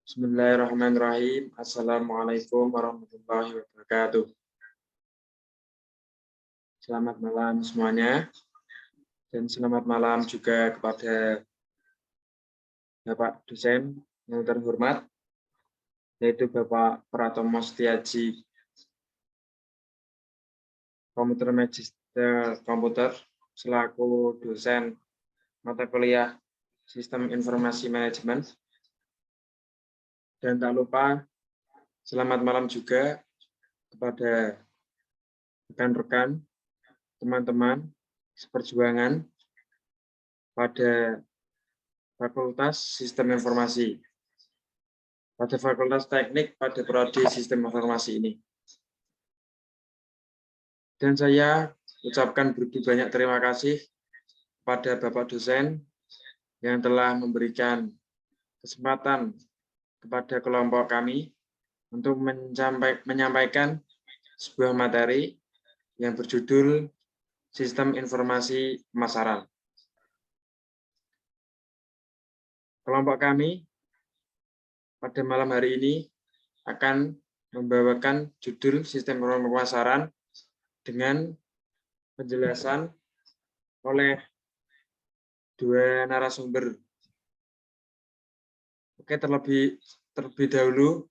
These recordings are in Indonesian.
Bismillahirrahmanirrahim. Assalamualaikum warahmatullahi wabarakatuh. Selamat malam semuanya. Dan selamat malam juga kepada Bapak dosen yang terhormat, yaitu Bapak Pratomo Setiaji, Komputer Magister Komputer, selaku dosen mata kuliah Sistem Informasi Manajemen. Dan tak lupa, selamat malam juga kepada rekan-rekan, teman-teman seperjuangan pada Fakultas Sistem Informasi, pada Fakultas Teknik pada Prodi Sistem Informasi ini. Dan saya ucapkan begitu banyak terima kasih kepada Bapak dosen yang telah memberikan kesempatan kepada kelompok kami untuk menyampaikan sebuah materi yang berjudul Sistem Informasi Pemasaran. Kelompok kami pada malam hari ini akan membawakan judul Sistem Informasi Pemasaran dengan penjelasan oleh dua narasumber. Oke, terlebih dahulu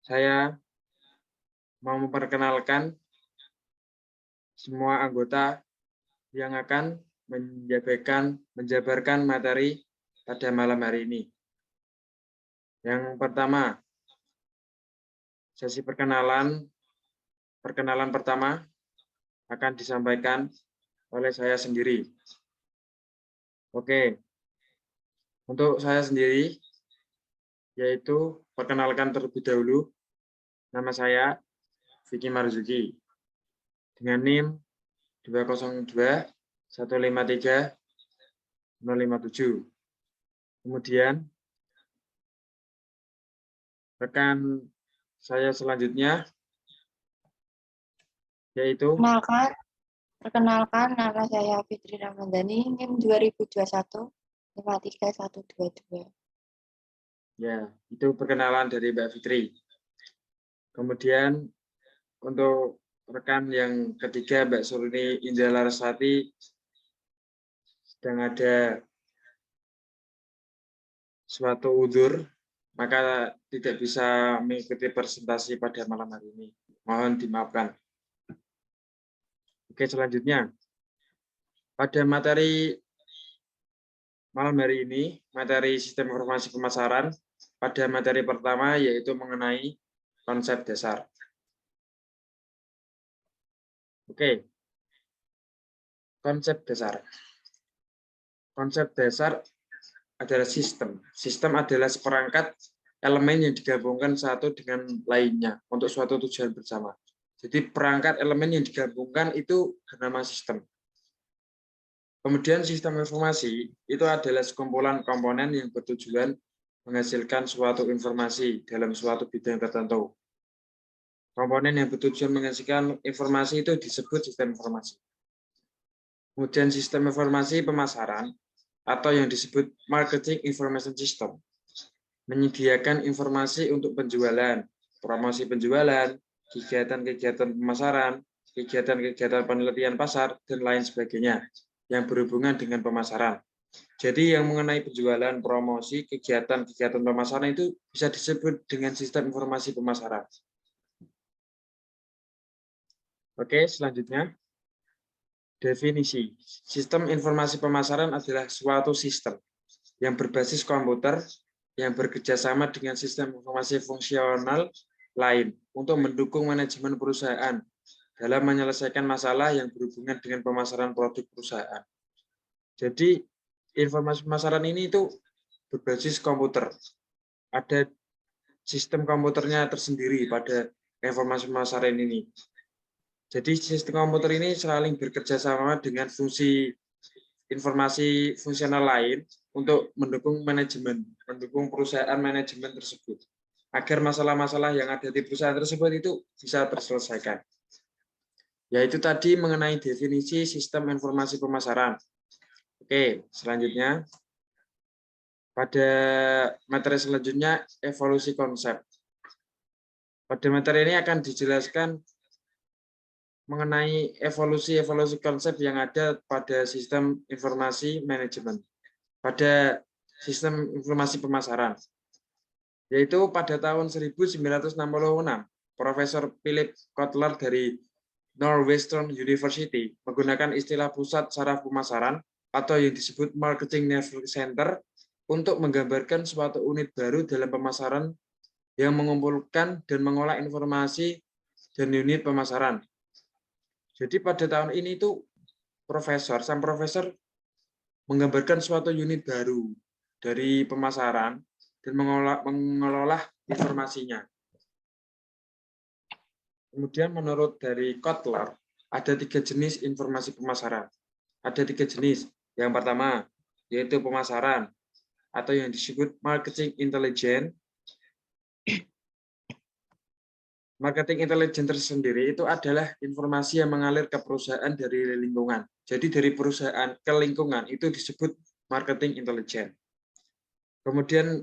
saya mau memperkenalkan semua anggota yang akan menjabarkan materi pada malam hari ini. Yang pertama, sesi perkenalan pertama akan disampaikan oleh saya sendiri. Oke, untuk saya sendiri, yaitu perkenalkan terlebih dahulu, nama saya Vicky Marzuki, dengan NIM 202153057. Kemudian, rekan saya selanjutnya, yaitu Perkenalkan, nama saya Fitri Ramadhani, NIM 2021-53122. Ya, itu perkenalan dari Mbak Fitri. Kemudian untuk rekan yang ketiga, Mbak Surni Indra Larasati, sedang ada suatu udzur, maka tidak bisa mengikuti presentasi pada malam hari ini. Mohon dimaafkan. Oke, selanjutnya. Pada materi malam hari ini, materi Sistem Informasi Pemasaran, pada materi pertama yaitu mengenai konsep dasar. Oke, konsep dasar. Konsep dasar adalah sistem. Sistem adalah seperangkat elemen yang digabungkan satu dengan lainnya untuk suatu tujuan bersama. Jadi perangkat elemen yang digabungkan itu bernama sistem. Kemudian sistem informasi itu adalah sekumpulan komponen yang bertujuan menghasilkan suatu informasi dalam suatu bidang tertentu. Komponen yang bertujuan menghasilkan informasi itu disebut sistem informasi. Kemudian sistem informasi pemasaran atau yang disebut marketing information system menyediakan informasi untuk penjualan, promosi penjualan, kegiatan-kegiatan pemasaran, kegiatan-kegiatan penelitian pasar, dan lain sebagainya yang berhubungan dengan pemasaran. Jadi yang mengenai penjualan, promosi, kegiatan-kegiatan pemasaran itu bisa disebut dengan sistem informasi pemasaran. Oke, selanjutnya. Definisi. Sistem informasi pemasaran adalah suatu sistem yang berbasis komputer yang bekerjasama dengan sistem informasi fungsional lain untuk mendukung manajemen perusahaan dalam menyelesaikan masalah yang berhubungan dengan pemasaran produk perusahaan. Jadi, informasi pemasaran ini itu berbasis komputer. Ada sistem komputernya tersendiri pada informasi pemasaran ini. Jadi sistem komputer ini saling bekerja sama dengan fungsi informasi fungsional lain untuk mendukung manajemen, mendukung perusahaan manajemen tersebut, agar masalah-masalah yang ada di perusahaan tersebut itu bisa terselesaikan. Yaitu tadi mengenai definisi sistem informasi pemasaran. Oke, selanjutnya. Pada materi selanjutnya, evolusi konsep. Pada materi ini akan dijelaskan mengenai evolusi konsep yang ada pada sistem informasi manajemen, pada sistem informasi pemasaran. Yaitu pada tahun 1966, Profesor Philip Kotler dari Northwestern University menggunakan istilah pusat saraf pemasaran atau yang disebut Marketing Network Center untuk menggambarkan suatu unit baru dalam pemasaran yang mengumpulkan dan mengolah informasi dan unit pemasaran. Jadi pada tahun ini itu sang profesor menggambarkan suatu unit baru dari pemasaran dan mengelola informasinya. Kemudian menurut dari Kotler, ada 3 jenis informasi pemasaran. Ada 3 jenis. Yang pertama, yaitu pemasaran atau yang disebut marketing intelligence. Marketing intelligence tersendiri itu adalah informasi yang mengalir ke perusahaan dari lingkungan. Jadi dari perusahaan ke lingkungan itu disebut marketing intelligence. Kemudian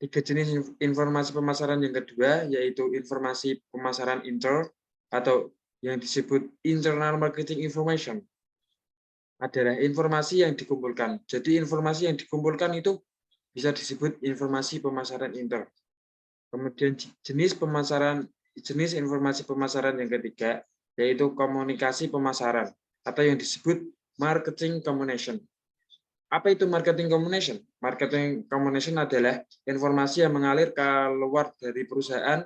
3 jenis informasi pemasaran yang kedua yaitu informasi pemasaran intern atau yang disebut internal marketing information. Adalah informasi yang dikumpulkan. Jadi informasi yang dikumpulkan itu bisa disebut informasi pemasaran intern. Kemudian jenis informasi pemasaran yang ketiga yaitu komunikasi pemasaran atau yang disebut marketing communication. Apa itu marketing communication? Marketing communication adalah informasi yang mengalir keluar dari perusahaan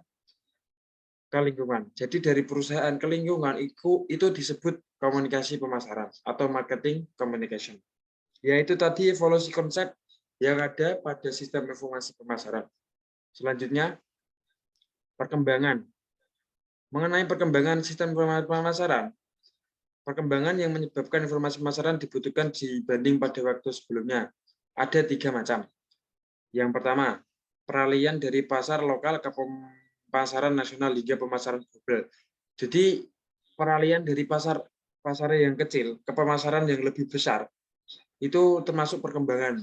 ke lingkungan. Jadi dari perusahaan ke lingkungan itu disebut komunikasi pemasaran atau marketing communication. Yaitu tadi evolusi konsep yang ada pada sistem informasi pemasaran. Selanjutnya, perkembangan. Mengenai perkembangan sistem pemasaran, perkembangan yang menyebabkan informasi pemasaran dibutuhkan dibanding pada waktu sebelumnya. Ada 3 macam. Yang pertama, peralihan dari pasar lokal ke pasaran nasional hingga pemasaran global. Jadi, peralihan dari pasar yang kecil ke pemasaran yang lebih besar, itu termasuk perkembangan.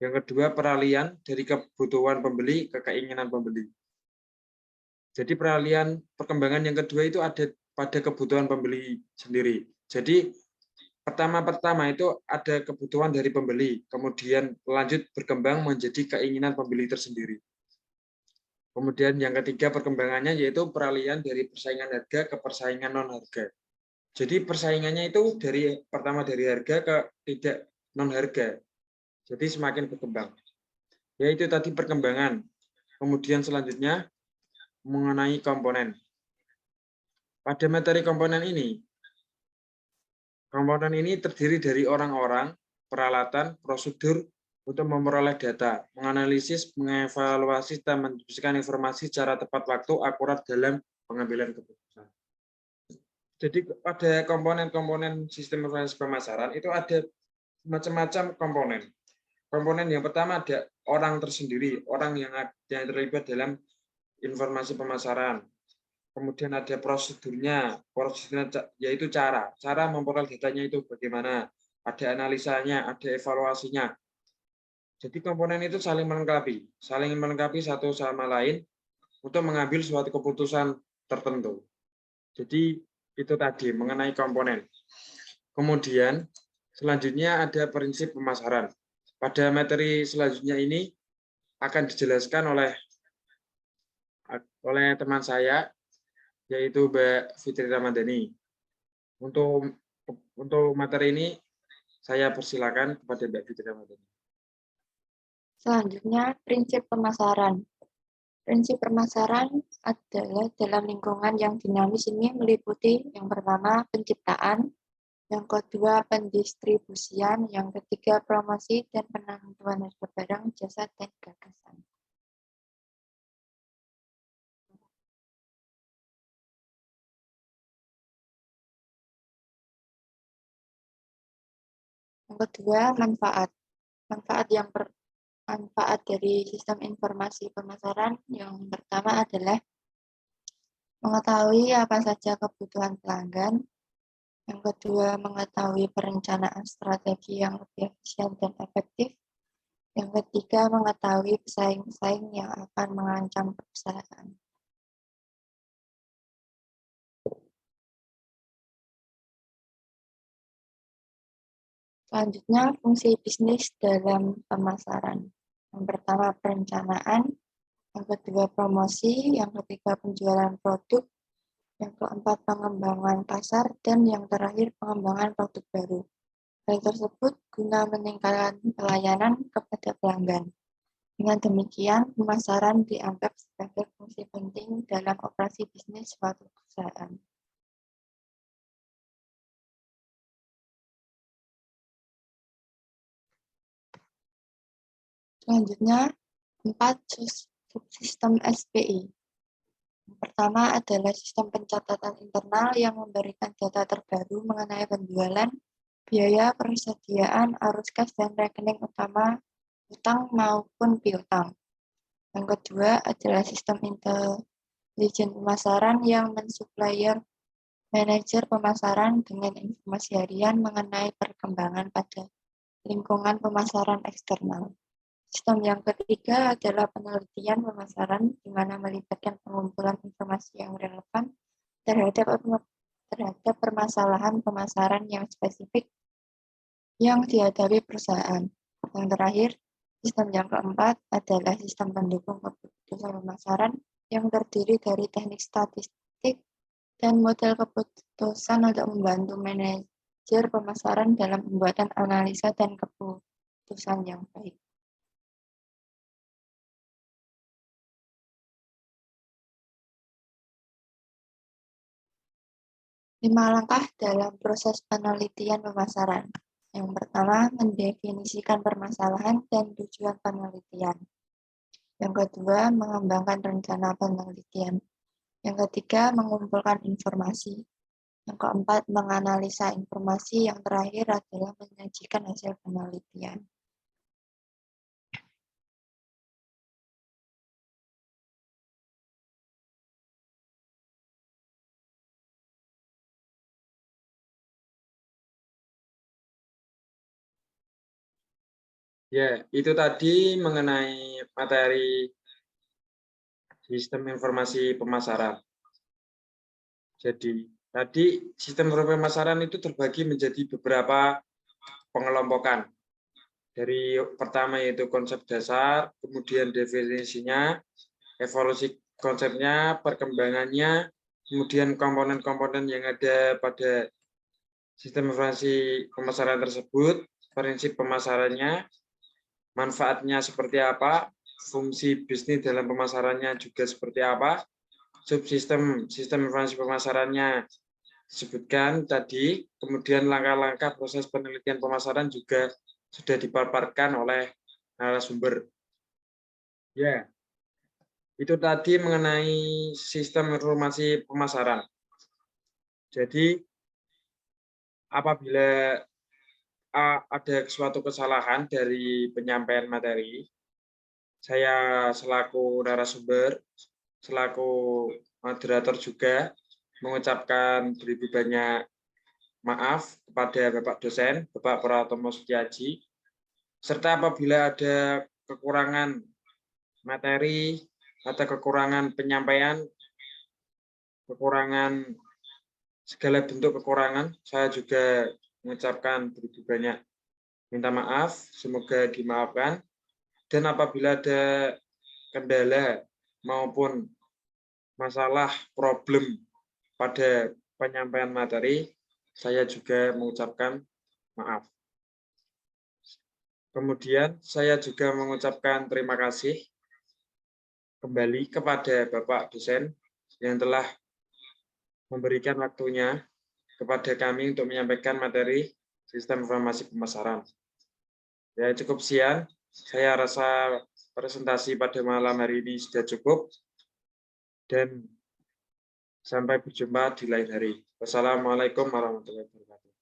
Yang kedua, peralihan dari kebutuhan pembeli ke keinginan pembeli. Jadi perkembangan yang kedua itu ada pada kebutuhan pembeli sendiri. Jadi pertama itu ada kebutuhan dari pembeli, kemudian lanjut berkembang menjadi keinginan pembeli tersendiri. Kemudian yang ketiga perkembangannya yaitu peralihan dari persaingan harga ke persaingan non harga. Jadi persaingannya itu pertama dari harga ke tidak non harga. Jadi semakin berkembang. Yaitu tadi perkembangan. Kemudian selanjutnya mengenai komponen. Pada materi komponen ini terdiri dari orang-orang, peralatan, prosedur untuk memperoleh data, menganalisis, mengevaluasi, dan mendiskusikan informasi secara tepat waktu, akurat dalam pengambilan keputusan. Jadi pada komponen-komponen sistem informasi pemasaran itu ada macam-macam komponen. Komponen yang pertama ada orang tersendiri, orang yang terlibat dalam informasi pemasaran. Kemudian ada prosedurnya yaitu cara memperoleh datanya itu bagaimana, ada analisanya, ada evaluasinya. Jadi komponen itu saling melengkapi satu sama lain untuk mengambil suatu keputusan tertentu. Jadi itu tadi mengenai komponen. Kemudian selanjutnya ada prinsip pemasaran. Pada materi selanjutnya ini akan dijelaskan oleh teman saya, yaitu Mbak Fitri Ramadhani. Untuk materi ini, saya persilakan kepada Mbak Fitri Ramadhani. Selanjutnya, prinsip pemasaran. Prinsip pemasaran adalah dalam lingkungan yang dinamis ini meliputi yang pertama penciptaan, yang kedua pendistribusian, yang ketiga promosi dan penentuan harga barang, jasa, dan gagasan. Yang kedua, manfaat. Manfaat dari sistem informasi pemasaran yang pertama adalah mengetahui apa saja kebutuhan pelanggan. Yang kedua, mengetahui perencanaan strategi yang lebih efisien dan efektif. Yang ketiga, mengetahui pesaing-pesaing yang akan mengancam perusahaan. Selanjutnya, fungsi bisnis dalam pemasaran. Yang pertama, perencanaan. Yang kedua, promosi. Yang ketiga, penjualan produk. Yang keempat, pengembangan pasar. Dan yang terakhir, pengembangan produk baru. Hal tersebut guna meningkatkan pelayanan kepada pelanggan. Dengan demikian, pemasaran dianggap sebagai fungsi penting dalam operasi bisnis suatu perusahaan. Selanjutnya, 4 subsistem SPI. Yang pertama adalah sistem pencatatan internal yang memberikan data terbaru mengenai penjualan, biaya, persediaan, arus kas, dan rekening utama utang maupun piutang. Yang kedua adalah sistem intelijen pemasaran yang mensuplai manajer pemasaran dengan informasi harian mengenai perkembangan pada lingkungan pemasaran eksternal. Sistem yang ketiga adalah penelitian pemasaran, di mana melibatkan pengumpulan informasi yang relevan terhadap permasalahan pemasaran yang spesifik yang dihadapi perusahaan. Yang terakhir, sistem yang keempat adalah sistem pendukung keputusan pemasaran yang terdiri dari teknik statistik dan model keputusan untuk membantu manajer pemasaran dalam pembuatan analisa dan keputusan yang baik. Lima langkah dalam proses penelitian pemasaran. Yang pertama, mendefinisikan permasalahan dan tujuan penelitian. Yang kedua, mengembangkan rencana penelitian. Yang ketiga, mengumpulkan informasi. Yang keempat, menganalisa informasi. Yang terakhir adalah menyajikan hasil penelitian. Ya, itu tadi mengenai materi sistem informasi pemasaran. Jadi, tadi sistem informasi pemasaran itu terbagi menjadi beberapa pengelompokan. Dari pertama yaitu konsep dasar, kemudian definisinya, evolusi konsepnya, perkembangannya, kemudian komponen-komponen yang ada pada sistem informasi pemasaran tersebut, prinsip pemasarannya, manfaatnya seperti apa, fungsi bisnis dalam pemasarannya juga seperti apa, subsistem sistem informasi pemasarannya disebutkan tadi, kemudian langkah-langkah proses penelitian pemasaran juga sudah dipaparkan oleh narasumber. Ya, itu tadi mengenai sistem informasi pemasaran. Jadi, apabila ada suatu kesalahan dari penyampaian materi, saya selaku narasumber, selaku moderator juga mengucapkan beribu banyak maaf kepada Bapak dosen, Bapak Pratomo Setiaji, serta apabila ada kekurangan materi atau kekurangan penyampaian, kekurangan segala bentuk kekurangan, saya juga mengucapkan beribu banyak minta maaf, semoga dimaafkan. Dan apabila ada kendala maupun masalah problem pada penyampaian materi, saya juga mengucapkan maaf. Kemudian saya juga mengucapkan terima kasih kembali kepada Bapak dosen yang telah memberikan waktunya kepada kami untuk menyampaikan materi sistem informasi pemasaran. Ya, cukup sekian. Saya rasa presentasi pada malam hari ini sudah cukup. Dan sampai berjumpa di lain hari. Wassalamualaikum warahmatullahi wabarakatuh.